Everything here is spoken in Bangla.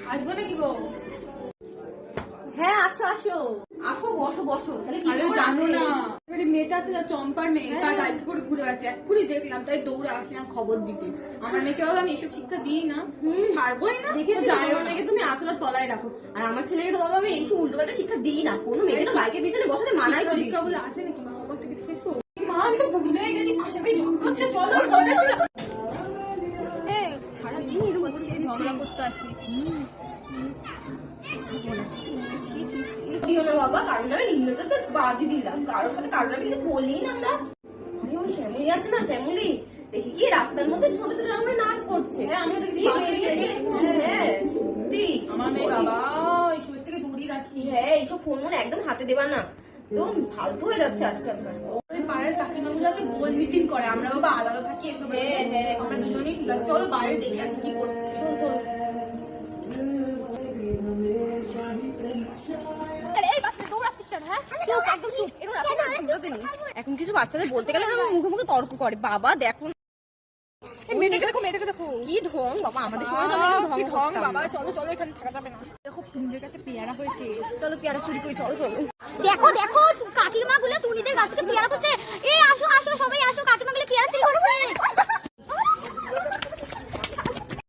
আসবো নাকি বউ? হ্যাঁ আসো আসো আসো, বসো বসো। আরে জানো না, এবারে মেয়েটা আছে না, চম্পার মেয়ে, তার বাইকে করে ঘুরে বেড়াচ্ছে, এক্ষুনি দেখলাম, তাই দৌড়ে আসলাম খবর দিতে। আমার মেয়েকে বাবা আমি এসব শিক্ষা দিই না, ছাড়বোই না। দেখেছি তোমার মেয়েকে তুমি আঁচলের তলায় রাখো, আর আমার ছেলেকে তো বাবা আমি এইসব উল্টোপাল্টা শিক্ষা দিই না। কোনো মেয়েকে তো বাইকের পিছনে বসাতে মানাই করি। পরীক্ষা বলে আছে নাকি মা বাবা থেকে দেখেছো? মা আমি তো ভুলে গেছি, পাশে বাড়ি ঝগড়া হচ্ছে, চলো সারাদিন এরকম ঝগড়া করতে আসি। বাবা কারণ আমি নিন্দা তো বাদই দিলাম, কারোর সাথে কারোর আমি কিছু বলি না আমরা। আরে ওই শ্যামলি আছে না, শ্যামলি দেখি কি রাস্তার মধ্যে ছোট ছোট আমরা নাচ করছে। আমিও দেখছি হ্যাঁ সত্যি আমার মেয়ে বাবা এইসব থেকে দূরই রাখি। হ্যাঁ এইসব ফোন মনে একদম হাতে দেবা না, তো ফালতু হয়ে যাচ্ছে আজকালকার। ওই পাড়ার কাকিমাগুলো আছে, গোল মিটিং করে, আমরা বাবা আলাদা থাকি এসব। হ্যাঁ আমরা দুজনেই ঠিক আছে, চলো বাইরে দেখে আসি কি করছে। চল চল। এখন কিছু বাচ্চাদের বলতে গেলে মুখে মুখে তর্ক করে। বাবা দেখো মেয়েটাকে দেখো, মেয়েটাকে দেখো কি ঢং বাবা, আমাদের সময় তো আমরা কি ঢং ঢং করতাম বাবা। না। চলো চলো, এখানে থাকা যাবে না। দেখো কুঞ্জের কাছে পেয়ারা হয়েছে, চলো পেয়ারা চুরি করি, চলো চলো। দেখো দেখো কাকিমা গুলো টুনিদের গাছ থেকে পেয়ারা করছে,